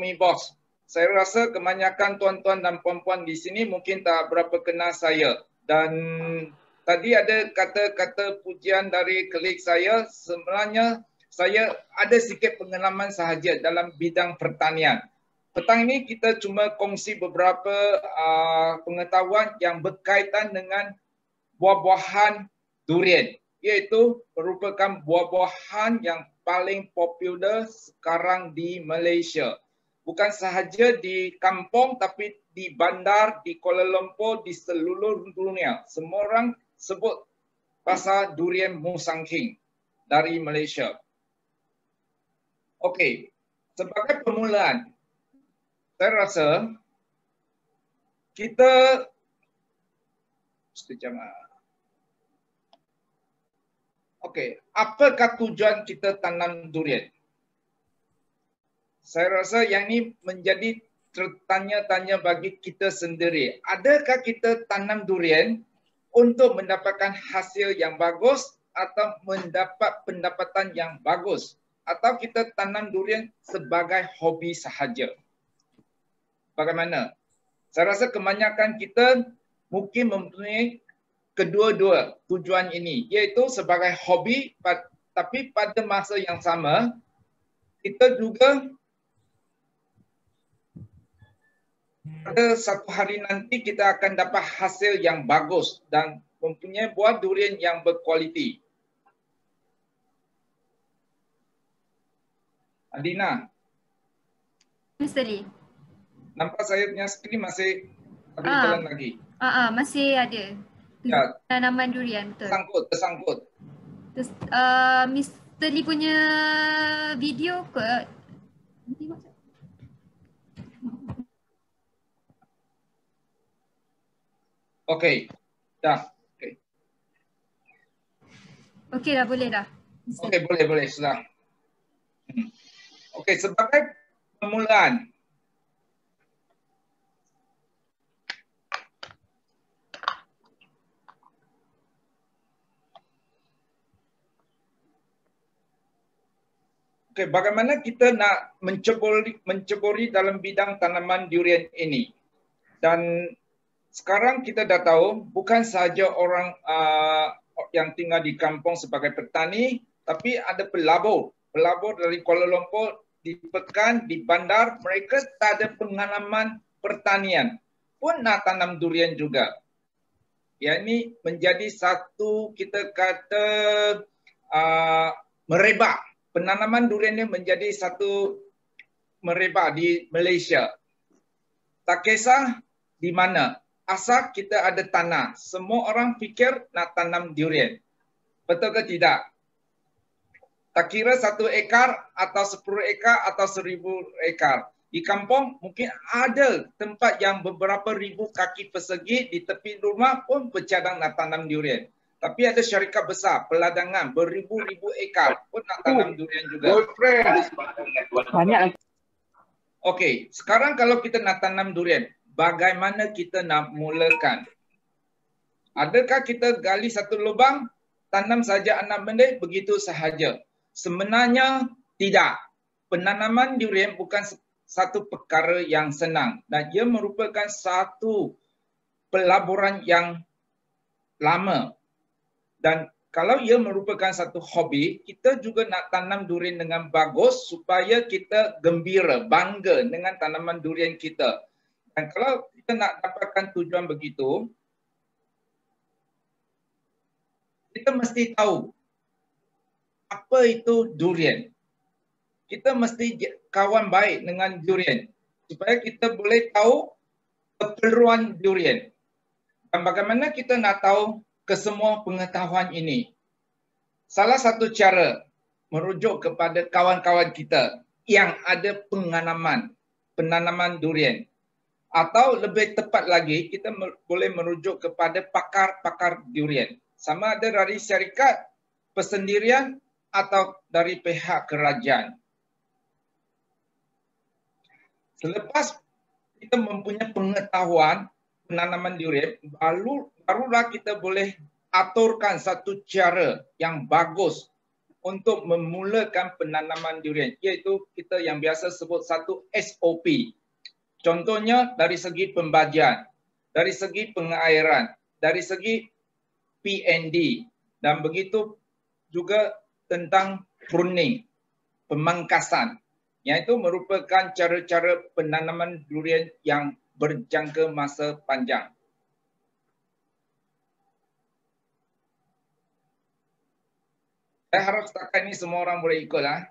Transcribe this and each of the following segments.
Mi Boss. Saya rasa kebanyakan tuan-tuan dan puan-puan di sini mungkin tak berapa kenal saya. Dan tadi ada kata-kata pujian dari koleg saya. Sebenarnya saya ada sikit pengalaman sahaja dalam bidang pertanian. Petang ini kita cuma kongsi beberapa pengetahuan yang berkaitan dengan buah-buahan durian, iaitu merupakan buah-buahan yang paling popular sekarang di Malaysia. Bukan sahaja di kampung tapi di bandar, di Kuala Lumpur, di seluruh dunia. Semua orang sebut pasal durian Musang King dari Malaysia. Okey, sebagai permulaan, saya rasa kita Okey, apakah tujuan kita tanam durian? Saya rasa yang ini menjadi tertanya-tanya bagi kita sendiri. Adakah kita tanam durian untuk mendapatkan hasil yang bagus atau mendapat pendapatan yang bagus? Atau kita tanam durian sebagai hobi sahaja? Bagaimana? Saya rasa kebanyakan kita mungkin mempunyai kedua-dua tujuan ini, iaitu sebagai hobi, tapi pada masa yang sama kita juga pada satu hari nanti kita akan dapat hasil yang bagus dan mempunyai buah durian yang berkualiti. Adina, Mr. Lee. nampak saya punya skrin masih jalan lagi? Masih ada. Ya. Tanaman durian, betul. Tersangkut. Mr. Lee punya video ke? Okey, dah. Okey dah, boleh dah. Okey, boleh sudah. Okey, sebagai permulaan, bagaimana kita nak menceburi dalam bidang tanaman durian ini? Dan sekarang kita dah tahu bukan sahaja orang yang tinggal di kampung sebagai petani, tapi ada pelabur dari Kuala Lumpur, di Pekan, di bandar, mereka tak ada pengalaman pertanian pun nak tanam durian juga. Yang ini menjadi satu, kita kata, merebak. Penanaman durian ini menjadi satu merebak di Malaysia. Tak kisah di mana, asal kita ada tanah, semua orang fikir nak tanam durian. Betul ke tidak? Tak kira 1 ekar atau 10 ekar atau 1000 ekar. Di kampung mungkin ada tempat yang beberapa ribu kaki persegi di tepi rumah pun bercadang nak tanam durian. Tapi ada syarikat besar, peladangan beribu-ribu ekar pun nak tanam durian juga. Banyak. Okey, sekarang kalau kita nak tanam durian, bagaimana kita nak mulakan? Adakah kita gali satu lubang, tanam saja anak benih, begitu sahaja? Sebenarnya tidak. Penanaman durian bukan satu perkara yang senang dan ia merupakan satu pelaburan yang lama. Dan kalau ia merupakan satu hobi, kita juga nak tanam durian dengan bagus supaya kita gembira, bangga dengan tanaman durian kita. Dan kalau kita nak dapatkan tujuan begitu, kita mesti tahu apa itu durian. Kita mesti kawan baik dengan durian supaya kita boleh tahu keperluan durian. Dan bagaimana kita nak tahu kesemua pengetahuan ini? Salah satu cara merujuk kepada kawan-kawan kita yang ada pengalaman penanaman durian. Atau lebih tepat lagi, kita boleh merujuk kepada pakar-pakar durian. Sama ada dari syarikat, persendirian atau dari pihak kerajaan. Selepas kita mempunyai pengetahuan penanaman durian, barulah kita boleh aturkan satu cara yang bagus untuk memulakan penanaman durian, iaitu kita yang biasa sebut satu SOP. Contohnya dari segi pembajian, dari segi pengairan, dari segi PND, dan begitu juga tentang pruning, pemangkasan, yang itu merupakan cara-cara penanaman durian yang berjangka masa panjang. Saya harap setakat ini semua orang boleh ikut lah.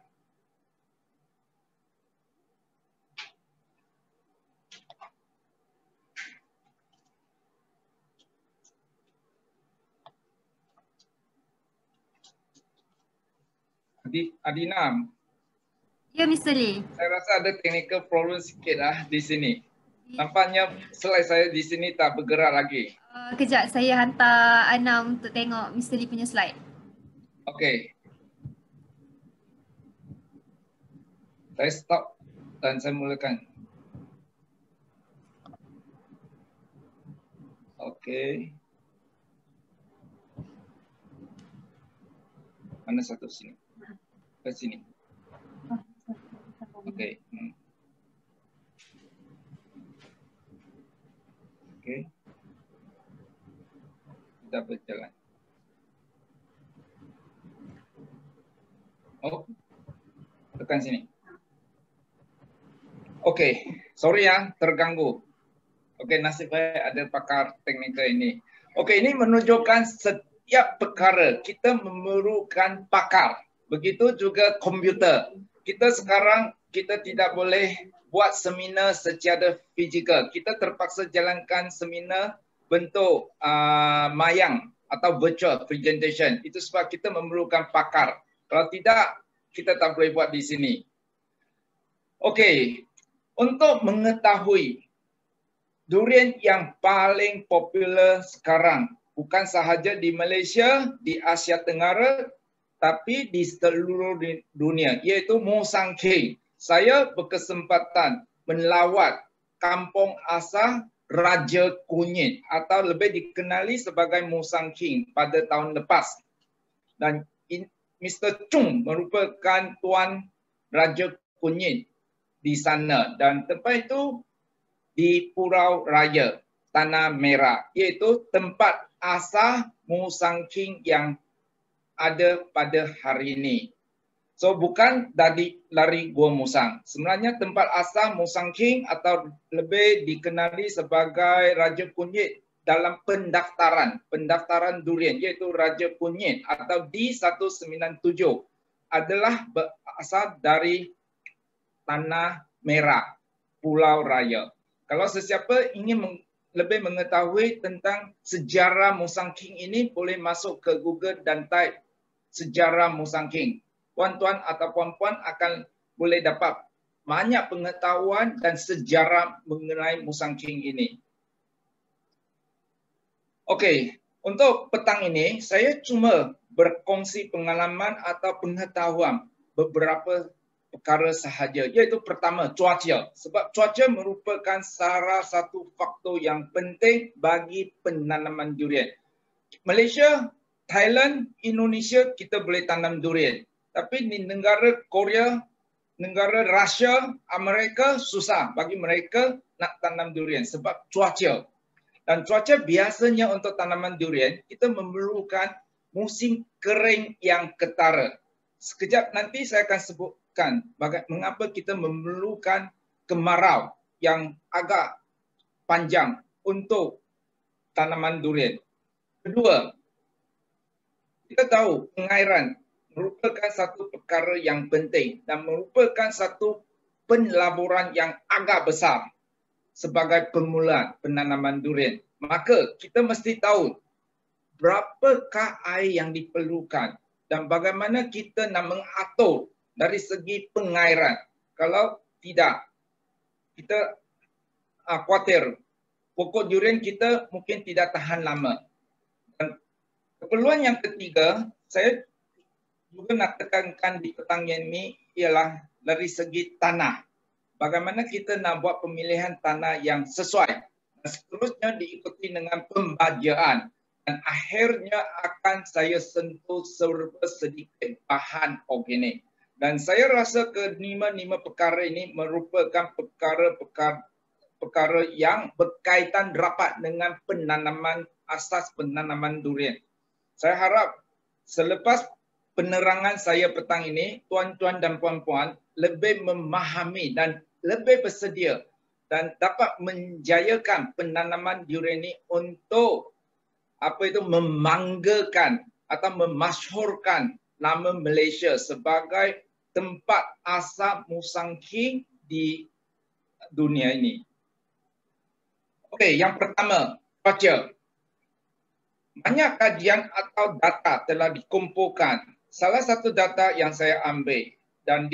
Adina, Ya, Mr. Lee. saya rasa ada technical problem sikit lah di sini. Nampaknya slide saya di sini tak bergerak lagi. Kejap, saya hantar Ana untuk tengok Mr. Lee punya slide. Okey. Saya stop dan saya mulakan. Okey. Mana satu sini? Ke sini. Okey. Okey. Kita berjalan. Oh, tekan sini. Okey, sorry ya, terganggu. Okey, nasib baik ada pakar teknikal ini. Okey, ini menunjukkan setiap perkara kita memerlukan pakar. Begitu juga komputer. Kita sekarang kita tidak boleh buat seminar secara fizikal. Kita terpaksa jalankan seminar bentuk mayang atau virtual presentation. Itu sebab kita memerlukan pakar. Kalau tidak, kita tak boleh buat di sini. Okey, untuk mengetahui durian yang paling popular sekarang, bukan sahaja di Malaysia, di Asia Tenggara, tapi di seluruh dunia, iaitu Musang King. Saya berkesempatan melawat kampung asal Raja Kunyit atau lebih dikenali sebagai Musang King pada tahun lepas. Dan Mr. Chung merupakan Tuan Raja Kunyit di sana, dan tempat itu di Pulau Raya, Tanah Merah, iaitu tempat asal Musang King yang ada pada hari ini. So bukan dari lari Gua Musang. Sebenarnya tempat asal Musang King atau lebih dikenali sebagai Raja Kunyit dalam pendaftaran durian, iaitu Raja Kunyit atau D197 adalah berasal dari Tanah Merah, Pulau Raya. Kalau sesiapa ingin lebih mengetahui tentang sejarah Musang King ini, boleh masuk ke Google dan type sejarah Musang King. Tuan-tuan atau puan-puan akan boleh dapat banyak pengetahuan dan sejarah mengenai Musang King ini. Okey, untuk petang ini saya cuma berkongsi pengalaman atau pengetahuan beberapa perkara sahaja, iaitu pertama cuaca. Sebab cuaca merupakan salah satu faktor yang penting bagi penanaman durian. Malaysia, Thailand, Indonesia kita boleh tanam durian. Tapi di negara Korea, negara Rusia, Amerika susah bagi mereka nak tanam durian sebab cuaca. Dan cuaca biasanya untuk tanaman durian kita memerlukan musim kering yang ketara. Sekejap nanti saya akan sebutkan mengapa kita memerlukan kemarau yang agak panjang untuk tanaman durian. Kedua, kita tahu pengairan merupakan satu perkara yang penting dan merupakan satu pelaburan yang agak besar sebagai permulaan penanaman durian. Maka kita mesti tahu berapakah air yang diperlukan dan bagaimana kita nak mengatur dari segi pengairan. Kalau tidak, kita khawatir pokok durian kita mungkin tidak tahan lama. Dan keperluan yang ketiga, saya juga nak tekankan di petang ini ialah dari segi tanah. Bagaimana kita nak buat pemilihan tanah yang sesuai. Dan seterusnya diikuti dengan pembajian. dan akhirnya akan saya sentuh serba sedikit bahan organik. Dan saya rasa kelima-lima perkara ini merupakan perkara yang berkaitan rapat dengan penanaman, asas penanaman durian. Saya harap selepas penerangan saya petang ini, tuan-tuan dan puan-puan lebih memahami dan lebih bersedia dan dapat menjayakan penanaman durian ini untuk membanggakan atau memasyhurkan nama Malaysia sebagai tempat asal musang king di dunia ini. Okey, yang pertama, cuaca. Banyak kajian atau data telah dikumpulkan. Salah satu data yang saya ambil dan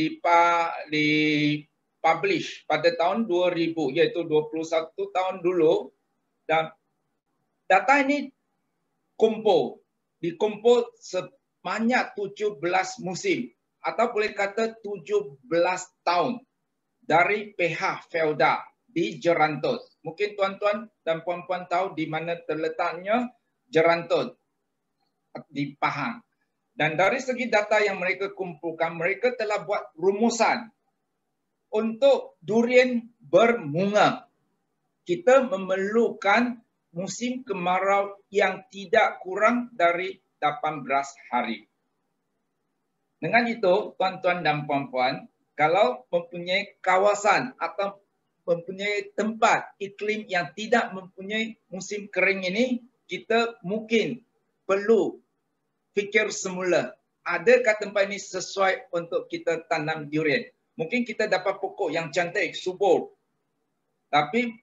dipublish pada tahun 2000, iaitu 21 tahun dulu, dan data ini dikumpul sebanyak 17 musim atau boleh kata 17 tahun dari pihak feodal di Gerantos. Mungkin tuan-tuan dan puan-puan tahu di mana terletaknya Gerantos di Pahang. Dan dari segi data yang mereka kumpulkan, mereka telah buat rumusan untuk durian bermunga. Kita memerlukan musim kemarau yang tidak kurang dari 18 hari. Dengan itu, tuan-tuan dan puan-puan, kalau mempunyai kawasan atau mempunyai tempat iklim yang tidak mempunyai musim kering ini, kita mungkin perlu fikir semula, adakah tempat ini sesuai untuk kita tanam durian? Mungkin kita dapat pokok yang cantik, subur, tapi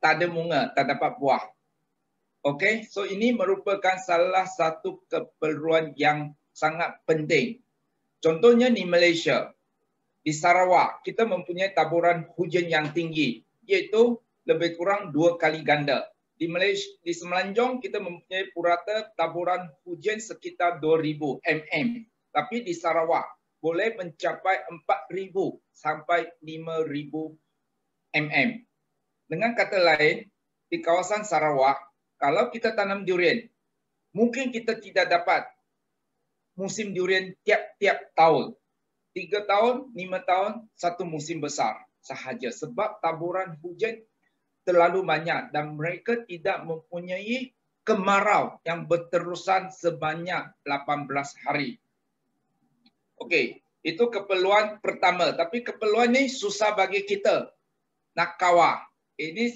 tak ada bunga, tak dapat buah. Okey, so ini merupakan salah satu keperluan yang sangat penting. Contohnya di Malaysia, di Sarawak, kita mempunyai taburan hujan yang tinggi, iaitu lebih kurang 2 kali ganda. Di Malaysia, di Semenanjung, kita mempunyai purata taburan hujan sekitar 2000 mm. Tapi di Sarawak, boleh mencapai 4000 sampai 5000 mm. Dengan kata lain, di kawasan Sarawak, kalau kita tanam durian, mungkin kita tidak dapat musim durian tiap-tiap tahun. 3 tahun, 5 tahun, satu musim besar sahaja. Sebab taburan hujan terlalu banyak dan mereka tidak mempunyai kemarau yang berterusan sebanyak 18 hari. Okey, itu keperluan pertama. Tapi keperluan ini susah bagi kita nak kawal. Ini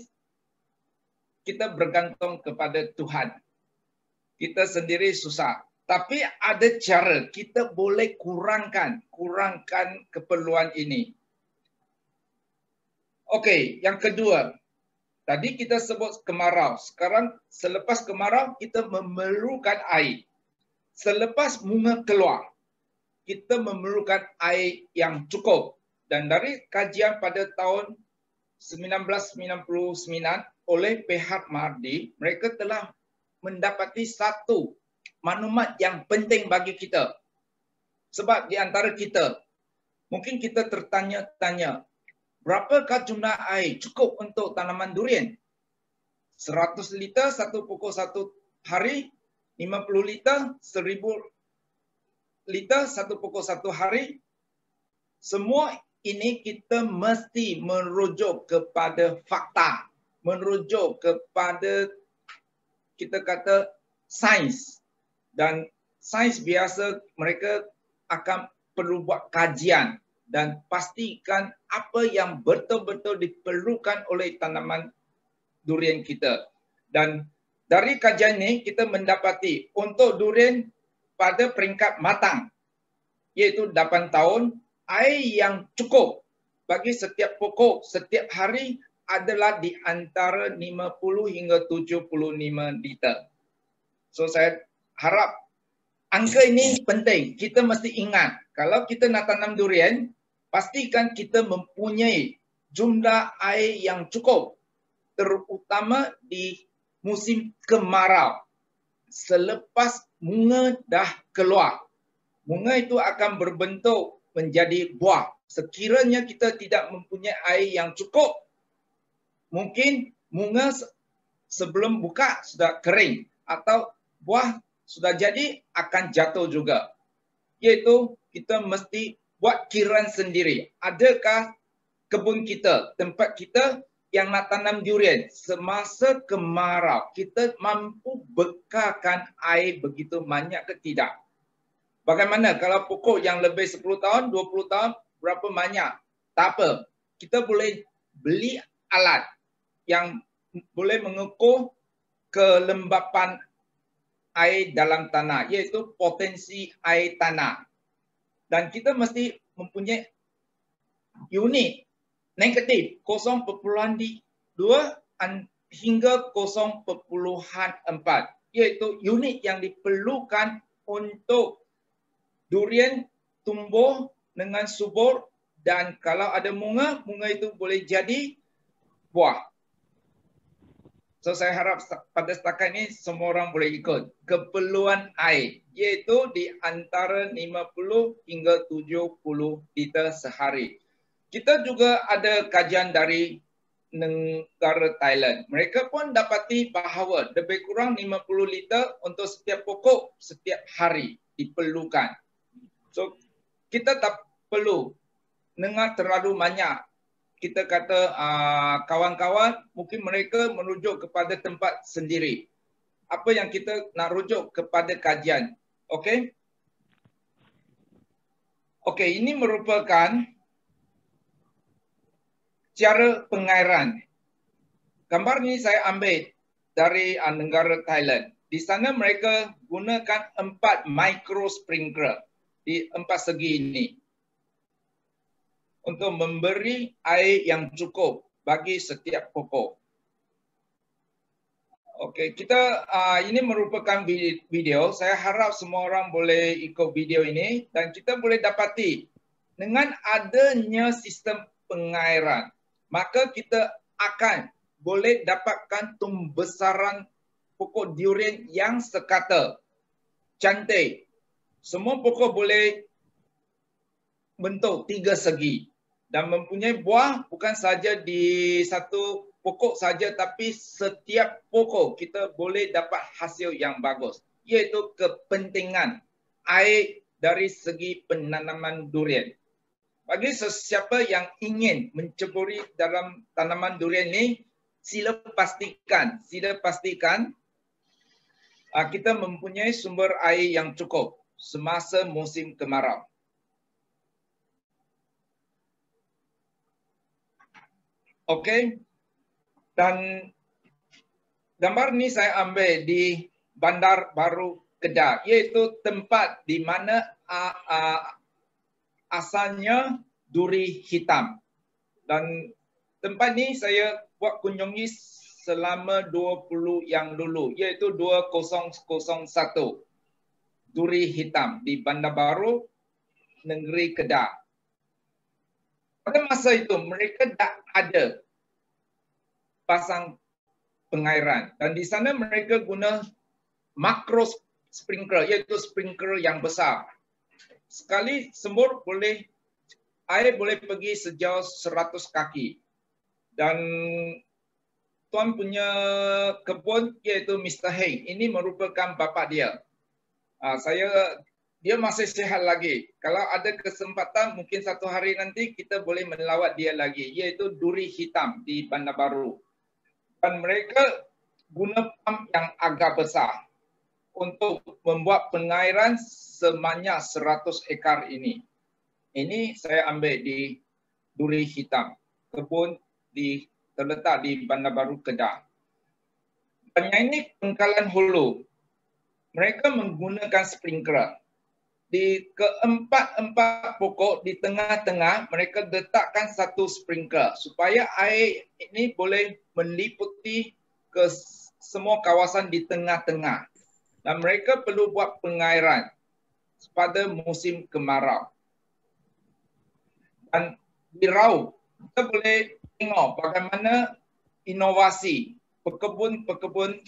kita bergantung kepada Tuhan. Kita sendiri susah. Tapi ada cara kita boleh kurangkan keperluan ini. Okey, yang kedua. Tadi kita sebut kemarau. Sekarang selepas kemarau kita memerlukan air. Selepas bunga keluar, kita memerlukan air yang cukup. Dan dari kajian pada tahun 1999 oleh pihak MARDI, mereka telah mendapati satu maklumat yang penting bagi kita. Sebab di antara kita, mungkin kita tertanya-tanya, berapakah jumlah air cukup untuk tanaman durian? 100 liter satu pokok satu hari, 50 liter, 1000 liter satu pokok satu hari. Semua ini kita mesti merujuk kepada fakta, merujuk kepada kita kata sains. Dan sains biasa mereka akan perlu buat kajian dan pastikan apa yang betul-betul diperlukan oleh tanaman durian kita. Dan dari kajian ini kita mendapati untuk durian pada peringkat matang, iaitu 8 tahun, air yang cukup bagi setiap pokok setiap hari adalah di antara 50 hingga 75 liter. So saya harap angka ini penting. Kita mesti ingat, kalau kita nak tanam durian, pastikan kita mempunyai jumlah air yang cukup, terutama di musim kemarau. Selepas bunga dah keluar, bunga itu akan berbentuk menjadi buah. Sekiranya kita tidak mempunyai air yang cukup, mungkin bunga sebelum buka sudah kering atau buah sudah jadi akan jatuh juga. Yaitu kita mesti buat kiraan sendiri. Adakah kebun kita, tempat kita yang nak tanam durian semasa kemarau, kita mampu bekalkan air begitu banyak ke tidak? Bagaimana kalau pokok yang lebih 10 tahun, 20 tahun, berapa banyak? Tak apa. Kita boleh beli alat yang boleh mengukur kelembapan air dalam tanah, iaitu potensi air tanah. Dan kita mesti mempunyai unit negatif 0.2 hingga 0.4, iaitu unit yang diperlukan untuk durian tumbuh dengan subur, dan kalau ada bunga, bunga itu boleh jadi buah. So saya harap pada setakat ini semua orang boleh ikut. Keperluan air iaitu di antara 50 hingga 70 liter sehari. Kita juga ada kajian dari negara Thailand. Mereka pun dapati bahawa lebih kurang 50 liter untuk setiap pokok setiap hari diperlukan. So kita tak perlu dengar terlalu banyak. Kita kata kawan-kawan, mungkin mereka merujuk kepada tempat sendiri. Apa yang kita nak rujuk kepada kajian. Okey? Okey, ini merupakan cara pengairan. Gambar ini saya ambil dari negara Thailand. Di sana mereka gunakan 4 micro sprinkler di 4 segi ini untuk memberi air yang cukup bagi setiap pokok. Okey, kita ini merupakan video. Saya harap semua orang boleh ikut video ini dan kita boleh dapati dengan adanya sistem pengairan, maka kita akan boleh dapatkan tumbesaran pokok durian yang sekata, cantik. Semua pokok boleh bentuk 3 segi. Dan mempunyai buah bukan saja di satu pokok saja, tapi setiap pokok kita boleh dapat hasil yang bagus. Iaitu kepentingan air dari segi penanaman durian. Bagi sesiapa yang ingin menceburi dalam tanaman durian ini, sila pastikan kita mempunyai sumber air yang cukup semasa musim kemarau. Okey, dan gambar ni saya ambil di Bandar Baru Kedah, iaitu tempat di mana asalnya duri hitam. Dan tempat ni saya buat kunjungi selama 20 yang dulu, iaitu 2001. Duri hitam di Bandar Baru, Negeri Kedah. Pada masa itu mereka tak ada pasang pengairan dan di sana mereka guna makro sprinkler, iaitu sprinkler yang besar. Sekali sembur air boleh pergi sejauh 100 kaki. Dan tuan punya kebun iaitu Mr. Heng, ini merupakan bapa dia. Dia masih sihat lagi. Kalau ada kesempatan, mungkin satu hari nanti kita boleh melawat dia lagi, iaitu duri hitam di Bandar Baru. Dan mereka guna pam yang agak besar untuk membuat pengairan sebanyak 100 ekar ini. Ini saya ambil di duri hitam. Kebun terletak di Bandar Baru Kedah. Dan yang ini Pengkalan Hulu. Mereka menggunakan sprinkler. Di keempat-empat pokok di tengah-tengah mereka letakkan satu sprinkler supaya air ini boleh meliputi ke semua kawasan di tengah-tengah. Dan mereka perlu buat pengairan pada musim kemarau. Dan di Rau, kita boleh tengok bagaimana inovasi pekebun-pekebun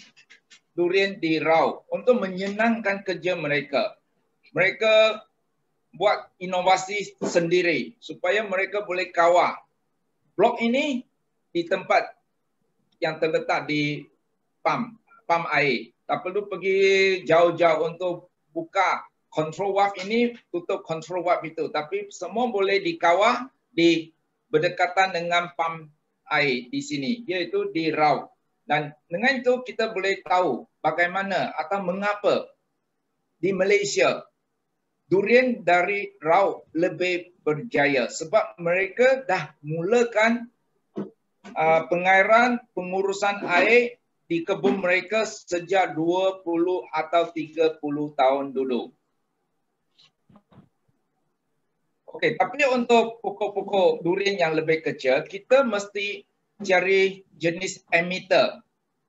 durian di Rau untuk menyenangkan kerja mereka. Mereka buat inovasi sendiri supaya mereka boleh kawal blok ini di tempat yang terletak di pam air. Tak perlu pergi jauh-jauh untuk buka control valve ini, tutup control valve itu. Tapi semua boleh di kawah, di berdekatan dengan pump air di sini, iaitu di raut. Dan dengan itu kita boleh tahu bagaimana atau mengapa di Malaysia durian dari raut lebih berjaya. Sebab mereka dah mulakan pengairan pengurusan air di kebun mereka sejak 20 atau 30 tahun dulu. Okey, tapi untuk pokok-pokok durian yang lebih kecil, kita mesti cari jenis emitter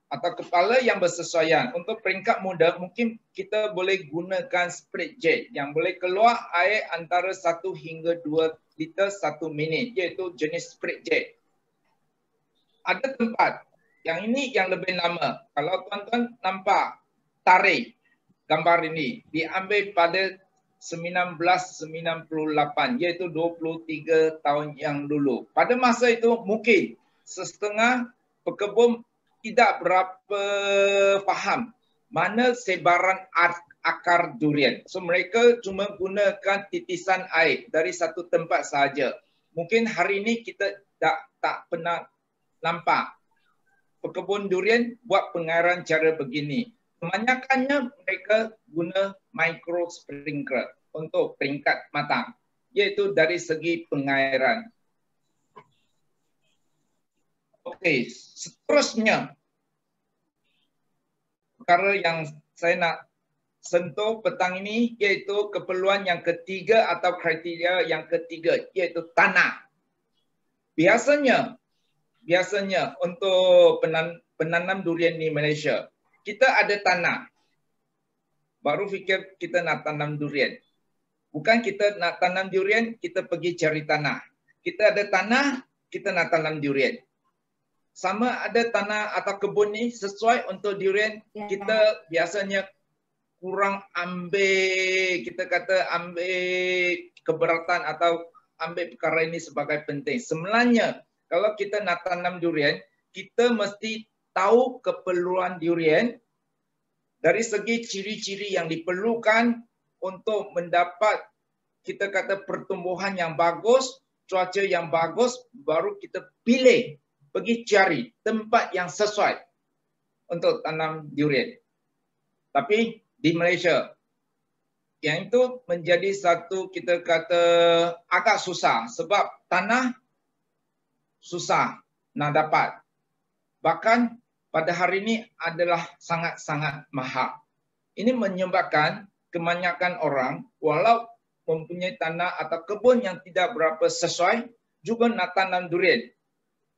atau kepala yang bersesuaian. Untuk peringkat muda, mungkin kita boleh gunakan split jet yang boleh keluar air antara 1 hingga 2 liter 1 minit, iaitu jenis split jet. Ada tempat yang ini yang lebih lama. Kalau tuan-tuan nampak tarik gambar ini diambil pada 1998, iaitu 23 tahun yang dulu. Pada masa itu mungkin setengah pekebun tidak berapa faham mana sebaran akar durian. So mereka cuma gunakan titisan air dari satu tempat sahaja. Mungkin hari ini kita tak pernah nampak pekebun durian buat pengairan cara begini. Kebanyakannya mereka guna micro sprinkler untuk peringkat matang, iaitu dari segi pengairan. Okey, seterusnya perkara yang saya nak sentuh petang ini iaitu keperluan yang ketiga atau kriteria yang ketiga, iaitu tanah. Biasanya untuk penanam durian di Malaysia, kita ada tanah. Baru fikir kita nak tanam durian. Bukan kita nak tanam durian, kita pergi cari tanah. Kita ada tanah, kita nak tanam durian. Sama ada tanah atau kebun ni sesuai untuk durian, kita biasanya kurang ambil, kita kata ambil keberatan atau ambil perkara ini sebagai penting. Sebenarnya kalau kita nak tanam durian, kita mesti tahu keperluan durian dari segi ciri-ciri yang diperlukan untuk mendapat, kita kata, pertumbuhan yang bagus, cuaca yang bagus, baru kita pilih, pergi cari tempat yang sesuai untuk tanam durian. Tapi di Malaysia, yang itu menjadi satu, kita kata, agak susah sebab tanah susah nak dapat. Bahkan pada hari ini adalah sangat-sangat mahal. Ini menyebabkan kebanyakan orang walau mempunyai tanah atau kebun yang tidak berapa sesuai juga nak tanam durian.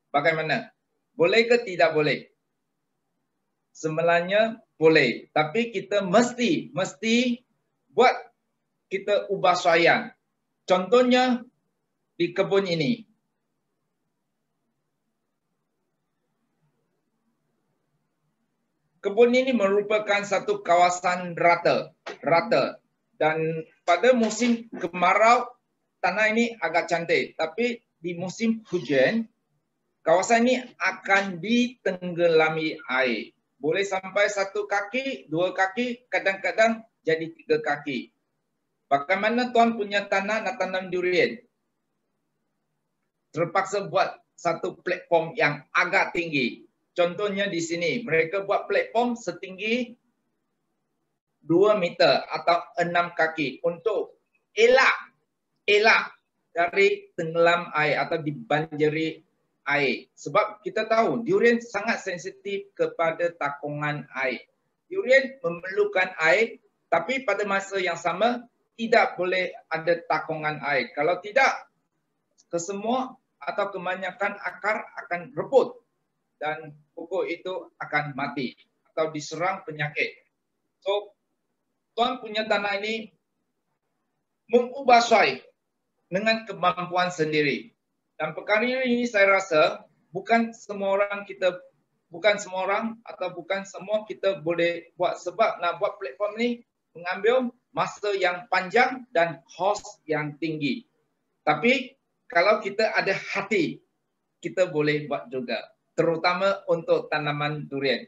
Bagaimana? Boleh ke tidak boleh? Sebenarnya boleh, tapi kita mesti buat kita ubah suaian. Contohnya di kebun ini. Kebun ini merupakan satu kawasan rata. Dan pada musim kemarau, tanah ini agak cantik. Tapi di musim hujan, kawasan ini akan ditenggelami air. Boleh sampai 1 kaki, 2 kaki, kadang-kadang jadi 3 kaki. Bagaimana tuan punya tanah nak tanam durian? Terpaksa buat satu platform yang agak tinggi. Contohnya di sini, mereka buat platform setinggi 2 meter atau 6 kaki untuk elak dari tenggelam air atau dibanjiri air. Sebab kita tahu durian sangat sensitif kepada takungan air. Durian memerlukan air, tapi pada masa yang sama tidak boleh ada takungan air. Kalau tidak, kesemua atau kebanyakan akar akan rebut dan pokok itu akan mati atau diserang penyakit. So, tuan punya tanah ini mengubah suai dengan kemampuan sendiri. Dan perkara ini saya rasa bukan semua orang kita boleh buat, sebab nak buat platform ni mengambil masa yang panjang dan kos yang tinggi. Tapi kalau kita ada hati, kita boleh buat juga. Terutama untuk tanaman durian.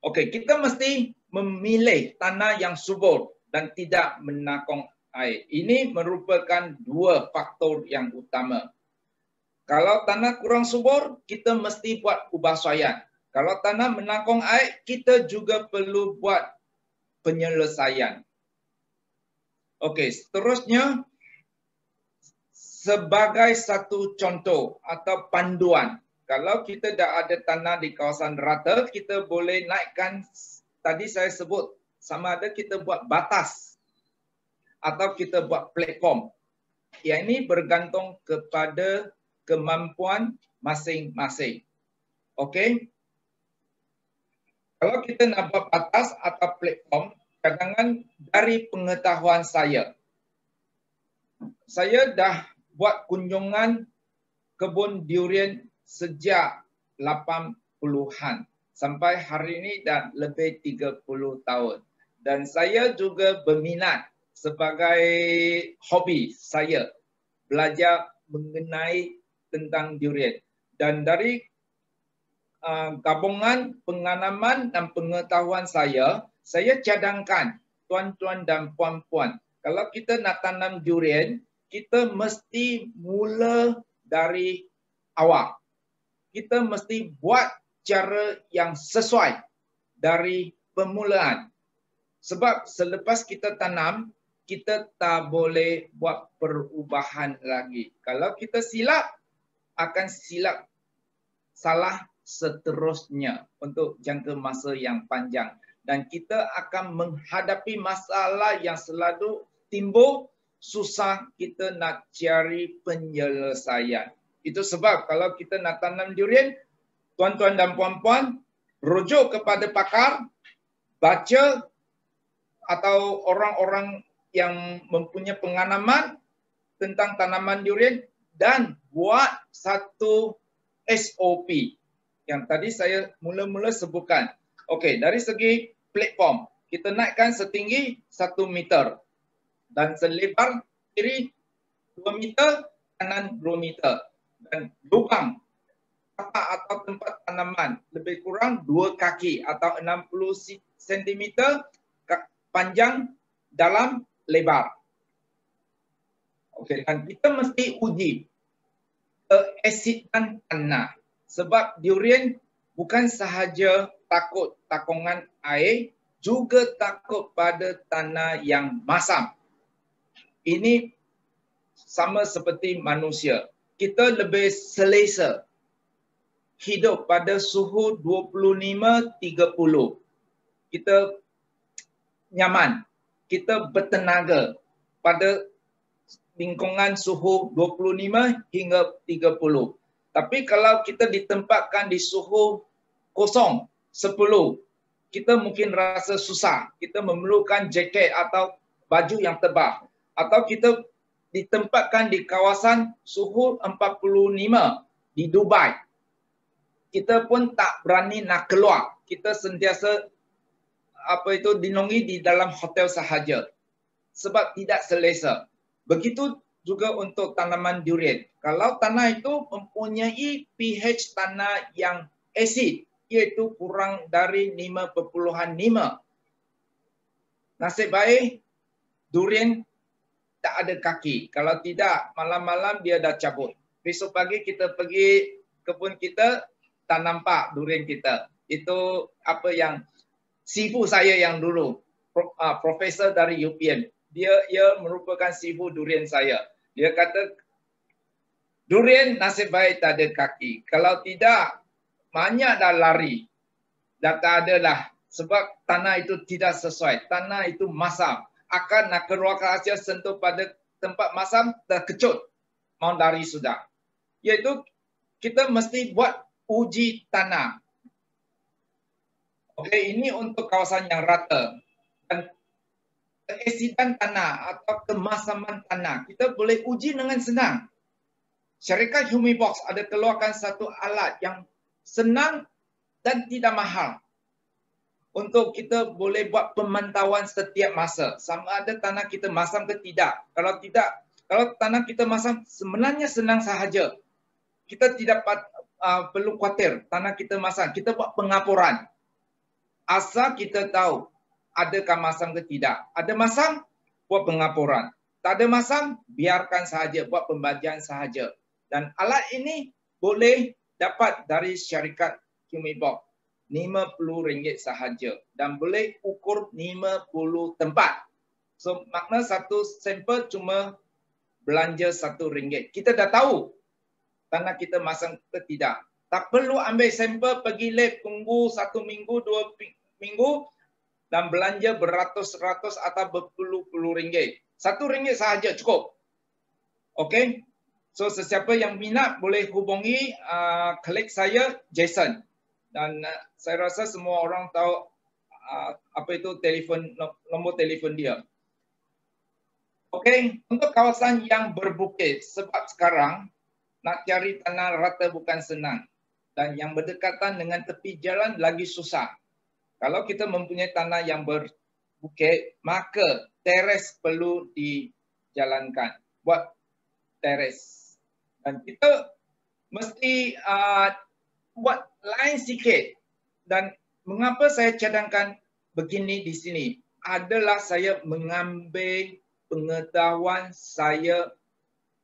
Okey, kita mesti memilih tanah yang subur dan tidak menakung air. Ini merupakan dua faktor yang utama. Kalau tanah kurang subur, kita mesti buat ubahsuaian. Kalau tanah menakung air, kita juga perlu buat penyelesaian. Okey, seterusnya sebagai satu contoh atau panduan. Kalau kita dah ada tanah di kawasan rata, kita boleh naikkan, tadi saya sebut, sama ada kita buat batas atau kita buat platform. Yang ini bergantung kepada kemampuan masing-masing. Okey? Kalau kita nak buat batas atau platform, cadangan dari pengetahuan saya dah buat kunjungan kebun durian sejak 80-an sampai hari ini dah lebih 30 tahun. Dan saya juga berminat sebagai hobi saya belajar mengenai tentang durian. Dan dari gabungan pengalaman dan pengetahuan saya cadangkan tuan-tuan dan puan-puan, kalau kita nak tanam durian, kita mesti mula dari awal. Kita mesti buat cara yang sesuai dari permulaan. Sebab selepas kita tanam, kita tak boleh buat perubahan lagi. Kalau kita silap, akan silap salah seterusnya untuk jangka masa yang panjang. Dan kita akan menghadapi masalah yang selalu timbul, susah kita nak cari penyelesaian. Itu sebab kalau kita nak tanam durian, tuan-tuan dan puan-puan, rujuk kepada pakar, baca atau orang-orang yang mempunyai pengalaman tentang tanaman durian dan buat satu SOP yang tadi saya mula-mula sebutkan. Okey, dari segi platform, kita naikkan setinggi 1 meter dan selebar kiri 2 meter, kanan 2 meter. Dan lubang tapak atau tempat tanaman lebih kurang 2 kaki atau 60 cm panjang, dalam, lebar. Okey, dan kita mesti uji keasidan tanah. Sebab durian bukan sahaja takut takungan air, juga takut pada tanah yang masam. Ini sama seperti manusia. Kita lebih selesa hidup pada suhu 25-30. Kita nyaman. Kita bertenaga pada lingkungan suhu 25 hingga 30. Tapi kalau kita ditempatkan di suhu kosong 10, kita mungkin rasa susah. Kita memerlukan jaket atau baju yang tebal. Atau kita ditempatkan di kawasan suhu 45 di Dubai. Kita pun tak berani nak keluar. Kita sentiasa dinongi di dalam hotel sahaja. Sebab tidak selesa. Begitu juga untuk tanaman durian. Kalau tanah itu mempunyai pH tanah yang asid, iaitu kurang dari 5.5. Nasib baik, durian tak ada kaki. Kalau tidak, malam-malam dia dah cabut. Besok pagi kita pergi kebun kita, tak nampak durian kita. Itu apa yang sifu saya yang dulu, profesor dari UPN. Ia merupakan sifu durian saya. Dia kata, durian nasib baik tak ada kaki. Kalau tidak, banyak dah lari. Dah tak ada lah. Sebab tanah itu tidak sesuai. Tanah itu masam. Akan nak keluarkan hasil sentuh pada tempat masam, terkecut. Mau lari sudah. Iaitu, kita mesti buat uji tanah. Okey, ini untuk kawasan yang rata. Dan keasidan tanah atau kemasaman tanah, kita boleh uji dengan senang. Syarikat Humibox ada keluarkan satu alat yang senang dan tidak mahal. Untuk kita boleh buat pemantauan setiap masa. Sama ada tanah kita masam ke tidak. Kalau tidak, kalau tanah kita masam, sebenarnya senang sahaja. Kita tidak perlu khawatir tanah kita masam. Kita buat pengapuran. Asal kita tahu adakah masam ke tidak. Ada masam, buat pengaporan. Tak ada masam, biarkan sahaja, buat pembagian sahaja. Dan alat ini boleh dapat dari syarikat Qmibox RM50 sahaja dan boleh ukur 50 tempat. So makna satu sampel cuma belanja RM1. Kita dah tahu tanah kita masam ke tidak. Tak perlu ambil sampel pergi lab tunggu 1 minggu, 2 minggu dan belanja beratus-ratus atau berpuluh-puluh ringgit. RM1 sahaja cukup. Okey. So sesiapa yang minat boleh hubungi klik saya Jason. Dan saya rasa semua orang tahu apa itu telefon, nombor telefon dia. Okey, untuk kawasan yang berbukit, sebab sekarang nak cari tanah rata bukan senang. Dan yang berdekatan dengan tepi jalan lagi susah. Kalau kita mempunyai tanah yang berbukit, maka teres perlu dijalankan. Buat teres. Dan kita mesti buat lain sikit. Dan mengapa saya cadangkan begini di sini? Adalah saya mengambil pengetahuan saya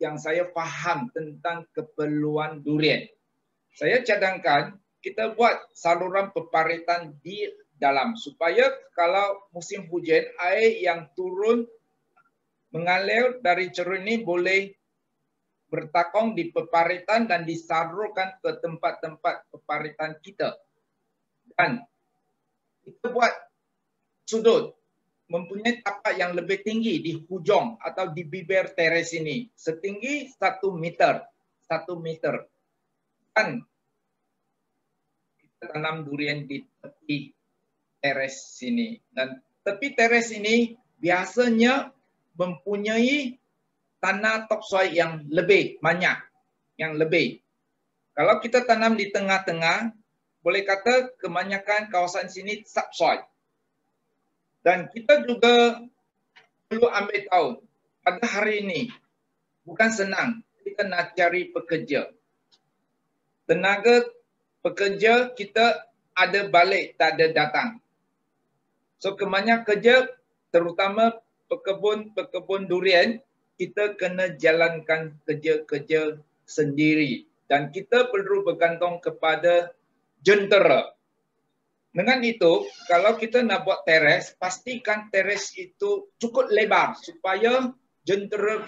yang saya faham tentang keperluan durian. Saya cadangkan kita buat saluran peparitan di dalam supaya kalau musim hujan air yang turun mengalir dari cerun ini boleh bertakung di peparitan dan disalurkan ke tempat-tempat peparitan kita. Dan kita buat sudut mempunyai tapak yang lebih tinggi di hujung atau di bibir teres ini. Setinggi 1 meter. 1 meter. Dan kita tanam durian di tepi teres sini. Dan tepi teres ini biasanya mempunyai tanah topsoil yang lebih banyak. Yang lebih. Kalau kita tanam di tengah-tengah, boleh kata kebanyakan kawasan sini subsoil. Dan kita juga perlu ambil tahu, pada hari ini bukan senang kita nak cari pekerja. Tenaga pekerja kita ada balik, tak ada datang. So kebanyakan kerja, terutama pekebun durian, kita kena jalankan kerja-kerja sendiri. Dan kita perlu bergantung kepada jentera. Dengan itu, kalau kita nak buat teres, pastikan teres itu cukup lebar supaya jentera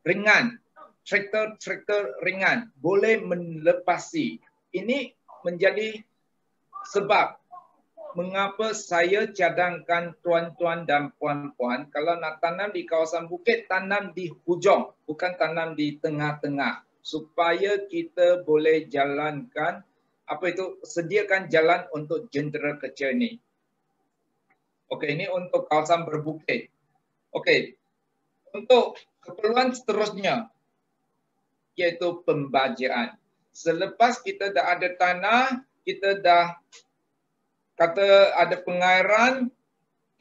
ringan, traktor ringan boleh melepasi. Ini menjadi sebab mengapa saya cadangkan tuan-tuan dan puan-puan kalau nak tanam di kawasan bukit, tanam di hujung, bukan tanam di tengah-tengah. Supaya kita boleh jalankan sediakan jalan untuk jentera kecil ini. Okey, ini untuk kawasan berbukit. Okey, untuk keperluan seterusnya, iaitu pembajian. Selepas kita dah ada tanah, kita dah kata ada pengairan,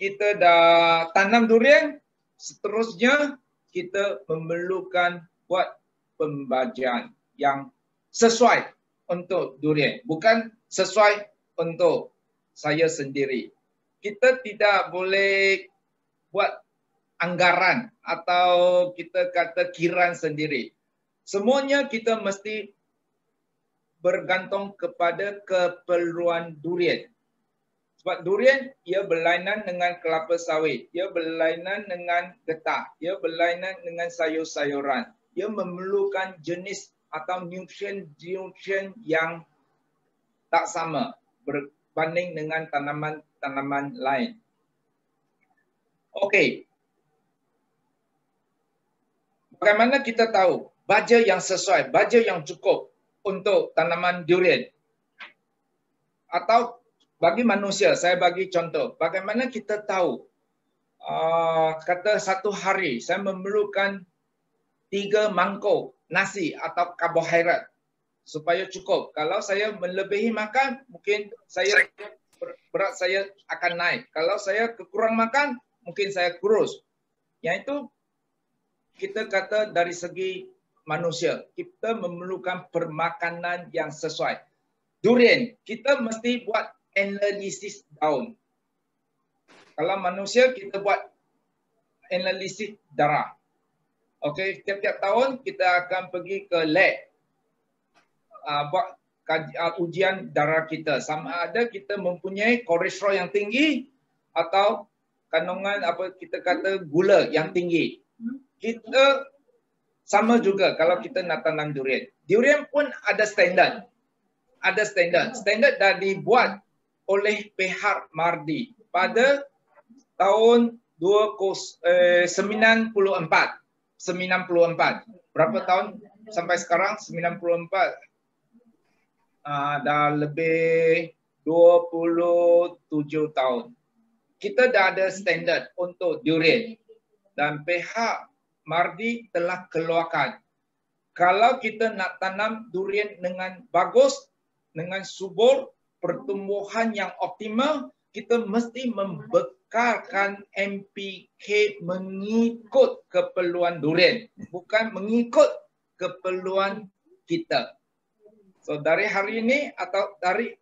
kita dah tanam durian, seterusnya kita memerlukan buat pembajian yang sesuai untuk durian, bukan sesuai untuk saya sendiri. Kita tidak boleh buat anggaran atau kita kata kiran sendiri. Semuanya kita mesti bergantung kepada keperluan durian. Sebab durian ia berlainan dengan kelapa sawit, ia berlainan dengan getah, ia berlainan dengan sayur-sayuran. Ia memerlukan jenis atau nutrien yang tak sama berbanding dengan tanaman-tanaman lain. Okey. Bagaimana kita tahu baja yang sesuai, baja yang cukup untuk tanaman durian? Atau bagi manusia, saya bagi contoh. Bagaimana kita tahu kata satu hari saya memerlukan 3 mangkuk nasi atau karbohidrat supaya cukup. Kalau saya melebihi makan, mungkin berat saya akan naik. Kalau saya kekurang makan, mungkin saya kurus. Yang itu kita kata dari segi manusia, kita memerlukan permakanan yang sesuai. Durian, kita mesti buat analisis daun. Kalau manusia kita buat analisis darah. Okey, tiap-tiap tahun kita akan pergi ke lab buat ujian darah kita. Sama ada kita mempunyai kolesterol yang tinggi atau kandungan apa kita kata gula yang tinggi. Kita sama juga kalau kita nak tanam durian. Durian pun ada standard. Ada standard. Standard dah dibuat oleh pihak Mardi pada tahun 94. Berapa tahun sampai sekarang? 94. Dah lebih 27 tahun. Kita dah ada standard untuk durian. Dan pihak Mardi telah keluarkan. Kalau kita nak tanam durian dengan bagus, dengan subur, pertumbuhan yang optimal, kita mesti membekalkan NPK mengikut keperluan durian, bukan mengikut keperluan kita. So dari hari ini atau dari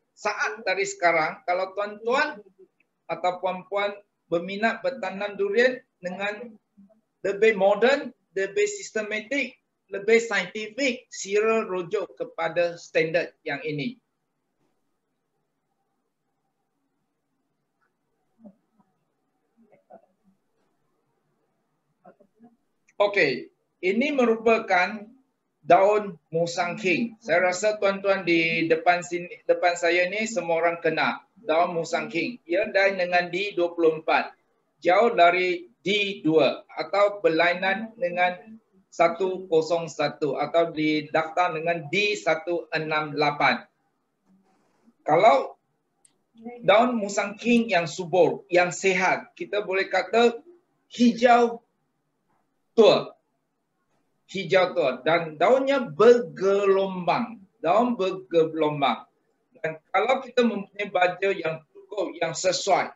sekarang, kalau tuan-tuan atau puan-puan berminat bertanam durian dengan lebih moden, lebih sistematik, lebih saintifik, sila rujuk kepada standard yang ini. Okey, ini merupakan daun musang king. Saya rasa tuan-tuan di depan saya ni semua orang kenal daun musang king. Ia dah dengan D24. Jauh dari D2 atau berlainan dengan 101 atau didaftar dengan D168. Kalau daun musang king yang subur, yang sihat, kita boleh kata hijau tua. Hijau tua dan daunnya bergelombang. Daun bergelombang. Dan kalau kita mempunyai baja yang cukup, yang sesuai,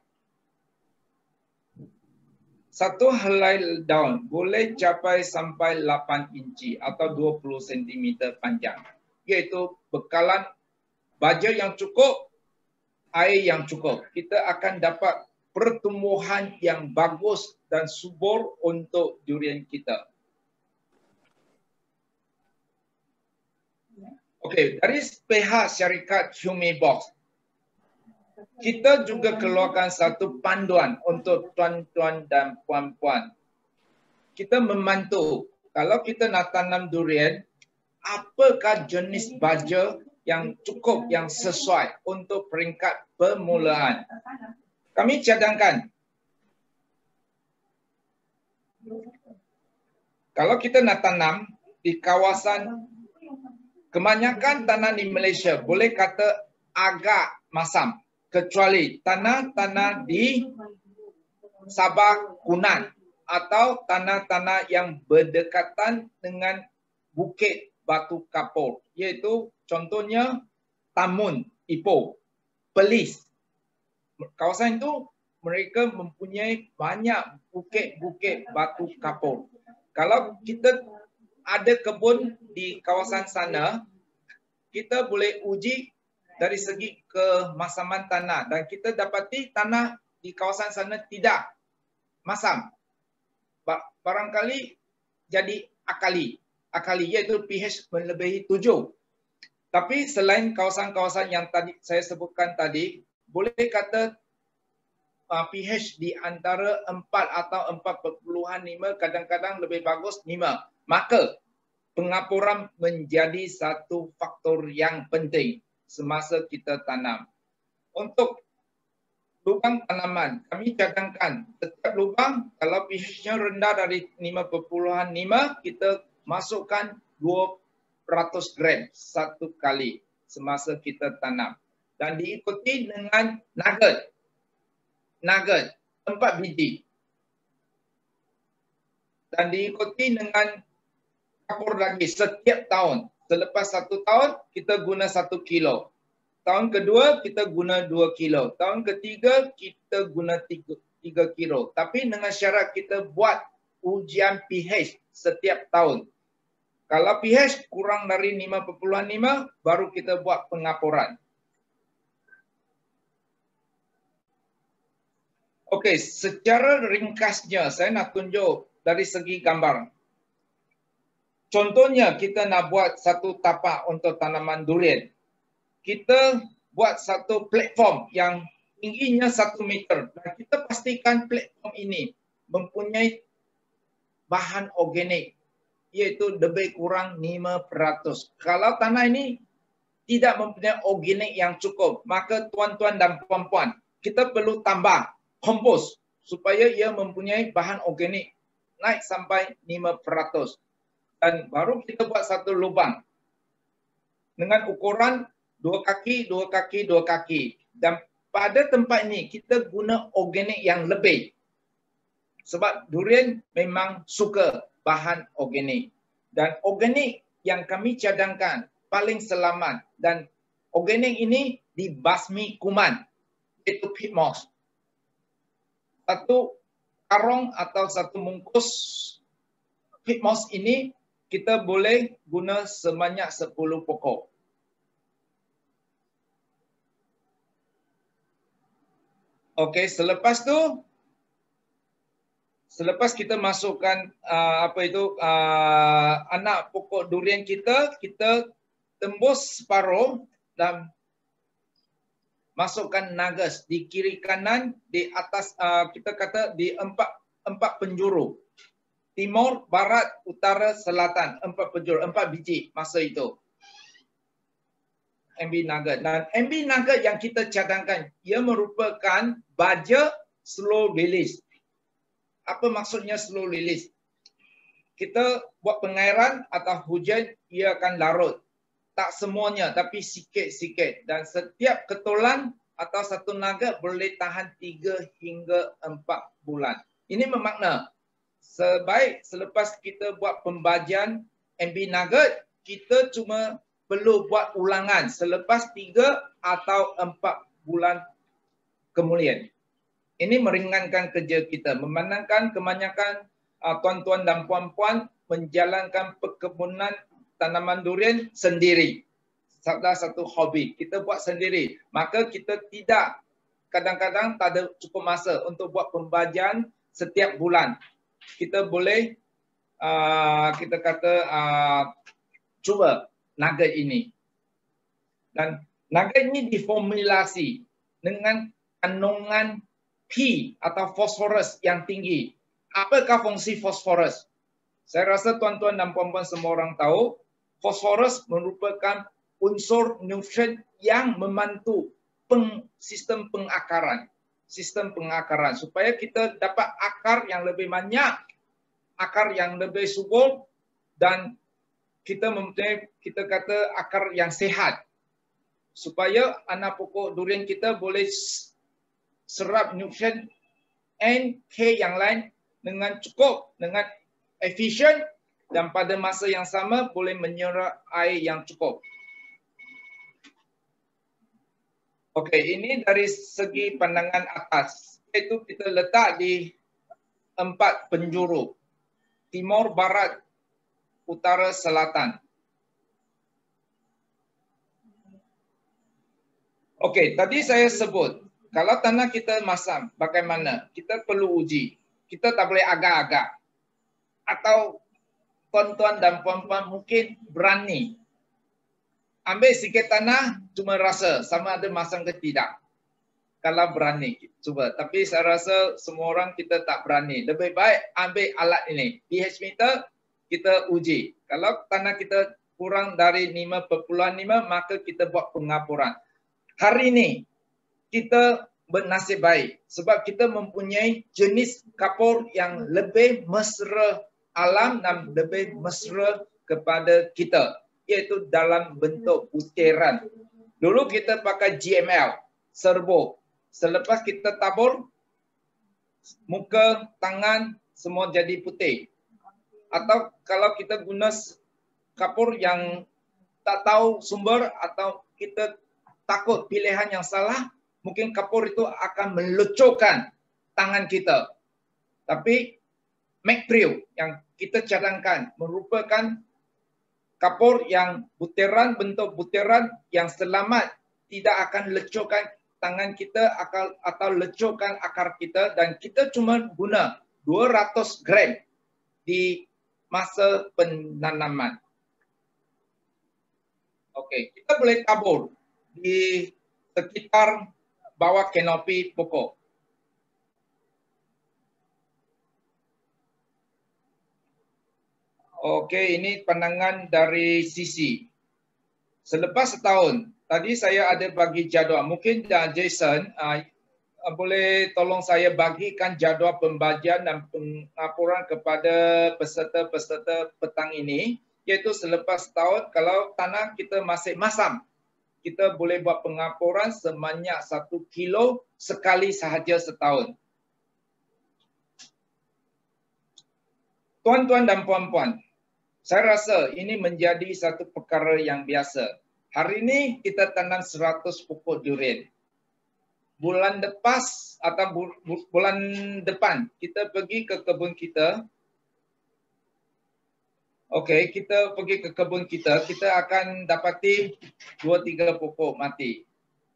satu helai daun boleh capai sampai 8 inci atau 20 cm panjang. Iaitu bekalan baja yang cukup, air yang cukup. Kita akan dapat pertumbuhan yang bagus dan subur untuk durian kita. Okey, dari pihak syarikat Humibox, kita juga keluarkan satu panduan untuk tuan-tuan dan puan-puan. Kita membantu, kalau kita nak tanam durian, apakah jenis baja yang cukup, yang sesuai untuk peringkat permulaan. Kami cadangkan, kalau kita nak tanam di kawasan, kebanyakan tanah di Malaysia boleh kata agak masam. Kecuali tanah-tanah di Sabah Kunan atau tanah-tanah yang berdekatan dengan Bukit Batu Kapur. Iaitu contohnya Tamun, Ipoh, Perlis. Kawasan itu mereka mempunyai banyak bukit-bukit batu kapur. Kalau kita ada kebun di kawasan sana, kita boleh uji dari segi kemasaman tanah dan kita dapati tanah di kawasan sana tidak masam. Barangkali jadi akali iaitu pH melebihi 7. Tapi selain kawasan-kawasan yang tadi saya sebutkan tadi, boleh kata pH di antara 4 atau 4.5, kadang-kadang lebih bagus 5. Maka pengapuran menjadi satu faktor yang penting semasa kita tanam. Untuk lubang tanaman, kami cadangkan setiap lubang kalau pH-nya rendah dari 5.5, kita masukkan 200 gram satu kali semasa kita tanam. Dan diikuti dengan nugget 4 biji. Dan diikuti dengan kapur lagi setiap tahun. Selepas 1 tahun, kita guna 1 kilo. Tahun kedua, kita guna 2 kilo. Tahun ketiga, kita guna 3 kilo. Tapi dengan syarat kita buat ujian pH setiap tahun. Kalau pH kurang dari 5.5, baru kita buat pengapuran. Okey, secara ringkasnya saya nak tunjuk dari segi gambar. Contohnya kita nak buat satu tapak untuk tanaman durian. Kita buat satu platform yang tingginya 1 meter dan kita pastikan platform ini mempunyai bahan organik iaitu lebih kurang 5%. Kalau tanah ini tidak mempunyai organik yang cukup, maka tuan-tuan dan puan-puan, kita perlu tambah kompos supaya ia mempunyai bahan organik naik sampai 5%. Dan baru kita buat satu lubang dengan ukuran 2 kaki, 2 kaki, 2 kaki. Dan pada tempat ini kita guna organik yang lebih. Sebab durian memang suka bahan organik. Dan organik yang kami cadangkan paling selamat. Dan organik ini dibasmi kuman, iaitu peat moss. Satu karung atau satu mungkus peat moss ini kita boleh guna sebanyak 10 pokok. Okey, selepas kita masukkan anak pokok durian kita tembus separuh dan masukkan nagas di kiri kanan, di atas kita kata di empat penjuru. Timur, barat, utara, selatan, 4 penjuru, 4 biji masa itu. MB nugget. Dan MB nugget yang kita cadangkan, ia merupakan baja slow release. Apa maksudnya slow release? Kita buat pengairan atau hujan, ia akan larut. Tak semuanya, tapi sikit-sikit. Dan setiap ketulan atau satu nugget boleh tahan 3 hingga 4 bulan. Ini bermakna, selepas kita buat pembajian MB nugget, kita cuma perlu buat ulangan selepas 3 atau 4 bulan kemudian. Ini meringankan kerja kita. Memandangkan kebanyakan tuan-tuan dan puan-puan menjalankan perkebunan tanaman durian sendiri. Salah satu hobi. Kita buat sendiri. Maka kita tidak, kadang-kadang tak ada cukup masa untuk buat pembajian setiap bulan. Kita boleh, kita kata, cuba nugget ini. Dan nugget ini diformulasi dengan kandungan P atau fosforus yang tinggi. Apakah fungsi fosforus? Saya rasa tuan-tuan dan puan-puan semua orang tahu, fosforus merupakan unsur nutrien yang membantu sistem pengakaran. Sistem pengakaran supaya kita dapat akar yang lebih banyak, akar yang lebih subur dan kita mempunyai, kita kata, akar yang sehat supaya anak pokok durian kita boleh serap nutrien N, K yang lain dengan cukup, dengan efisien dan pada masa yang sama boleh menyerap air yang cukup. Okey, ini dari segi pandangan atas. Itu kita letak di 4 penjuru. Timur, barat, utara, selatan. Okey, tadi saya sebut, kalau tanah kita masam, bagaimana? Kita perlu uji. Kita tak boleh agak-agak. Atau tuan-tuan dan puan-puan mungkin berani. Ambil sikit tanah, cuma rasa sama ada masam ke tidak. Kalau berani, cuba. Tapi saya rasa semua orang kita tak berani. Lebih baik ambil alat ini. pH meter, kita uji. Kalau tanah kita kurang dari 5.5, maka kita buat pengapuran. Hari ini, kita bernasib baik sebab kita mempunyai jenis kapur yang lebih mesra alam dan lebih mesra kepada kita, iaitu dalam bentuk butiran. Dulu kita pakai GML, serbo. Selepas kita tabur, muka, tangan semua jadi putih. Atau kalau kita guna kapur yang tak tahu sumber atau kita takut pilihan yang salah, mungkin kapur itu akan melecurkan tangan kita. Tapi McPrew yang kita cadangkan merupakan kapur yang butiran, bentuk butiran yang selamat, tidak akan lecurkan tangan kita atau lecurkan akar kita dan kita cuma guna 200 gram di masa penanaman. Okey, kita boleh tabur di sekitar bawah kanopi pokok. Okey, ini pandangan dari sisi. Selepas setahun, tadi saya ada bagi jadual. Mungkin Jason boleh tolong saya bagikan jadual pembagian dan pengapuran kepada peserta-peserta petang ini. Iaitu selepas setahun, kalau tanah kita masih masam, kita boleh buat pengapuran sebanyak 1 kilo sekali sahaja setahun. Tuan-tuan dan puan-puan, saya rasa ini menjadi satu perkara yang biasa. Hari ini kita tanam 100 pokok durian. Bulan lepas atau bulan depan kita pergi ke kebun kita. Okey, kita pergi ke kebun kita, kita akan dapati 2-3 pokok mati.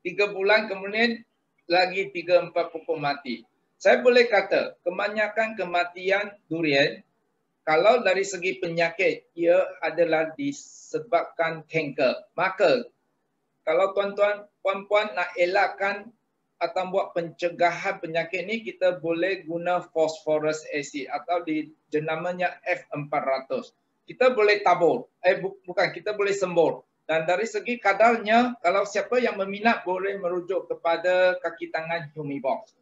3 bulan kemudian lagi 3-4 pokok mati. Saya boleh kata kebanyakan kematian durian kalau dari segi penyakit, ia adalah disebabkan kanker. Maka, kalau tuan-tuan, puan-puan nak elakkan atau buat pencegahan penyakit ini, kita boleh guna phosphorus acid atau jenamanya F400. Kita boleh tabur, kita boleh sembur. Dan dari segi kadarnya, kalau siapa yang berminat boleh merujuk kepada kaki tangan Humibox.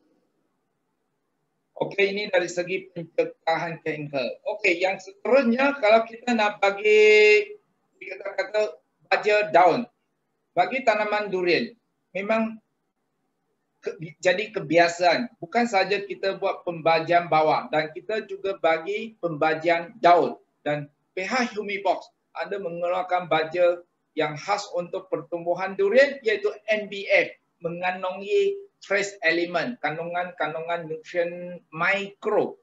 Okey, ini dari segi pencegahan kanker. Okey, yang seterusnya kalau kita nak bagi kita kata baja daun bagi tanaman durian, memang jadi kebiasaan. Bukan saja kita buat pembajian bawah dan kita juga bagi pembajian daun. Dan pihak Humibox ada mengeluarkan baja yang khas untuk pertumbuhan durian iaitu NBF, mengandungi trace element, kandungan nutrien mikro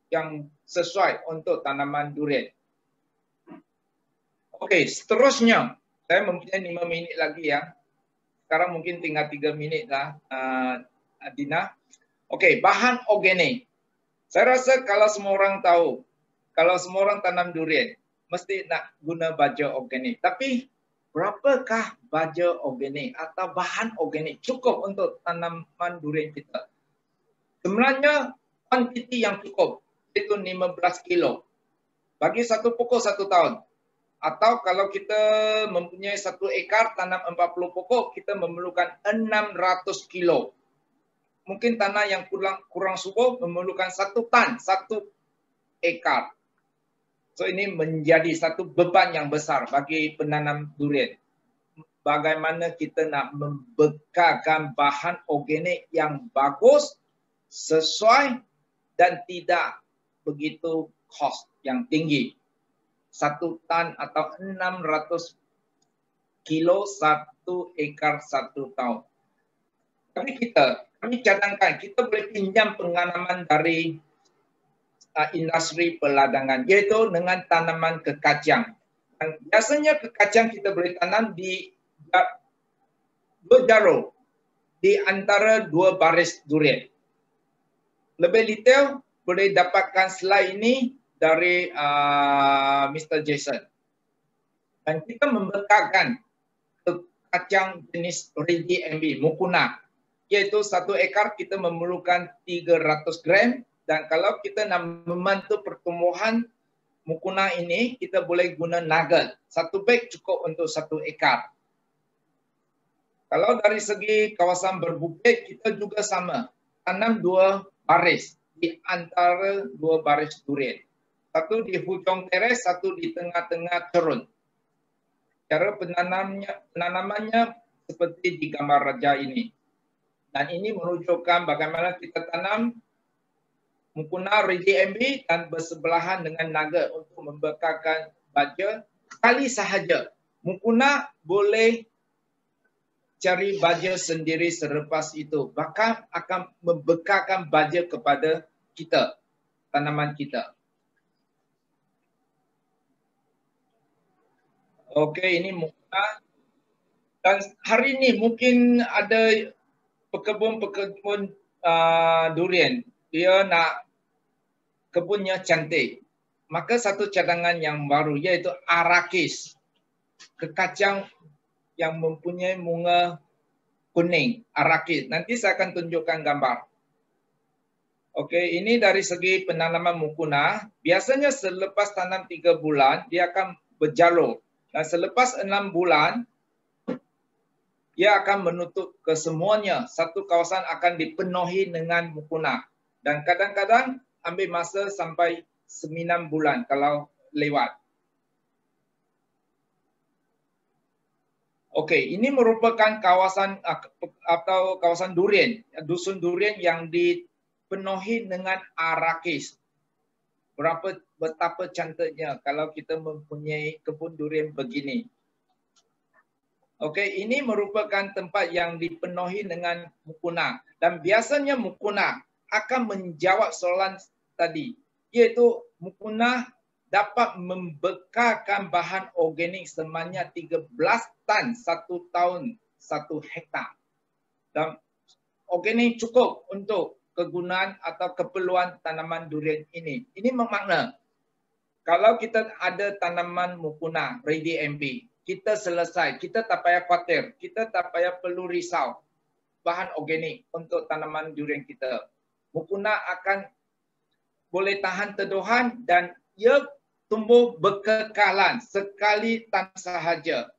yang sesuai untuk tanaman durian. Okey, seterusnya saya mempunyai 5 minit lagi ya. Sekarang mungkin tinggal 3 minit lah, Dina. Okey, bahan organik. Saya rasa kalau semua orang tahu, kalau semua orang tanam durian, mesti nak guna baja organik. Tapi berapakah baja organik atau bahan organik cukup untuk tanaman durian kita? Sebenarnya kuantiti yang cukup itu 15 kilo. Bagi satu pokok 1 tahun. Atau kalau kita mempunyai 1 ekar tanam 40 pokok, kita memerlukan 600 kilo. Mungkin tanah yang kurang subur memerlukan 1 tan, 1 ekar. So ini menjadi satu beban yang besar bagi penanam durian. Bagaimana kita nak membekalkan bahan organik yang bagus, sesuai dan tidak begitu kos yang tinggi. 1 tan atau 600 kilo 1 ekar 1 tahun. Tapi kami cadangkan, kita boleh pinjam pengalaman dari industri peladangan, iaitu dengan tanaman kekacang. Dan biasanya kekacang kita boleh tanam di 2 jarum di antara 2 baris durian. Lebih detail boleh dapatkan slide ini dari Mr. Jason. Dan kita membekalkan kacang jenis Ready MB, Mukuna, iaitu 1 ekar kita memerlukan 300 gram. Dan kalau kita nak membantu pertumbuhan Mukuna ini, kita boleh guna nugget. 1 beg cukup untuk 1 ekar. Kalau dari segi kawasan berbukit, kita juga sama. Tanam 2 baris di antara 2 baris durian. 1 di hujung teres, 1 di tengah-tengah cerun. Cara penanamannya seperti di gambar raja ini. Dan ini menunjukkan bagaimana kita tanam Mukuna Ready MB dan bersebelahan dengan naga untuk membekalkan baja sekali sahaja. Mukuna boleh cari baja sendiri selepas itu. Bahkan akan membekalkan baja kepada kita, tanaman kita. Okey, ini Mukuna. Dan hari ini mungkin ada pekebun durian, dia nak kebunnya cantik. Maka satu cadangan yang baru iaitu arakis, kekacang yang mempunyai bunga kuning, arakis. Nanti saya akan tunjukkan gambar. Okey, ini dari segi penanaman mukuna. Biasanya selepas tanam 3 bulan, dia akan berjalur. Dan selepas 6 bulan, ia akan menutup kesemuanya. Satu kawasan akan dipenuhi dengan mukuna. Dan kadang-kadang ambil masa sampai 9 bulan kalau lewat. Okey, ini merupakan kawasan atau kawasan durian, dusun durian yang dipenuhi dengan arakis. Betapa cantiknya kalau kita mempunyai kebun durian begini. Okey, ini merupakan tempat yang dipenuhi dengan mukuna. Dan biasanya mukuna akan menjawab soalan tadi, iaitu mukuna dapat membekalkan bahan organik sebanyak 13 tan 1 tahun 1 hektar. Dan organik cukup untuk kegunaan atau keperluan tanaman durian ini. Ini bermakna kalau kita ada tanaman mukuna ready MP, kita selesai, kita tak payah khawatir, kita tak payah perlu risau bahan organik untuk tanaman durian kita. Mukuna akan boleh tahan teduhan dan ia tumbuh berkekalan sekali tanam sahaja.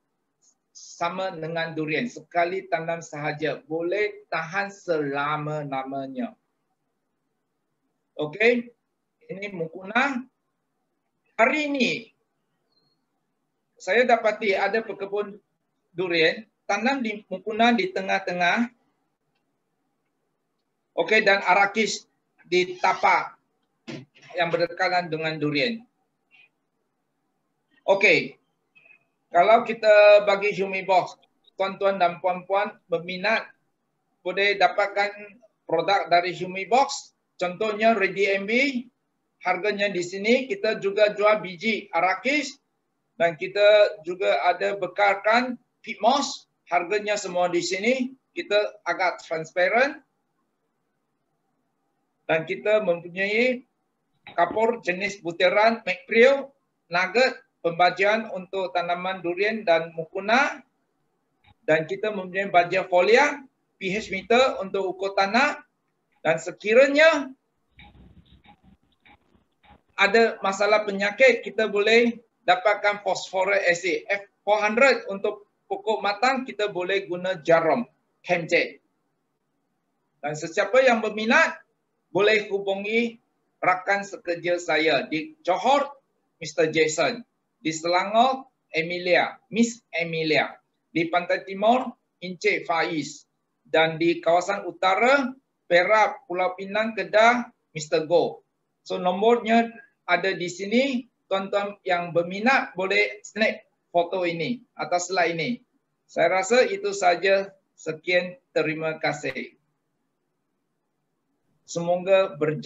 Sama dengan durian, sekali tanam sahaja boleh tahan selama-lamanya. Okey, ini mukuna. Hari ini saya dapati ada pekebun durian tanam di mukuna di tengah-tengah. Okey, dan arakis di tapak yang berdekatan dengan durian. Okey, kalau kita bagi Humi Box, tuan-tuan dan puan-puan berminat boleh dapatkan produk dari Humi Box. Contohnya Ready MB, harganya di sini. Kita juga jual biji arakis dan kita juga ada bekalkan peat moss. Harganya semua di sini. Kita agak transparent. Dan kita mempunyai kapur jenis butiran, McPrio, nugget, pembajian untuk tanaman durian dan mukuna. Dan kita mempunyai baja folia, pH meter untuk ukur tanah. Dan sekiranya ada masalah penyakit, kita boleh dapatkan phosphoric acid. F400 untuk pokok matang, kita boleh guna jarum, Chemjet. Dan sesiapa yang berminat, boleh hubungi rakan sekerja saya di Johor, Mr. Jason. Di Selangor, Emilia, Miss Emilia. Di Pantai Timur, Encik Faiz. Dan di kawasan utara, Perak, Pulau Pinang, Kedah, Mr. Go. So nombornya ada di sini. Tuan-tuan yang berminat boleh snap foto ini atau slide ini. Saya rasa itu saja. Sekian, terima kasih. Semoga berjaya.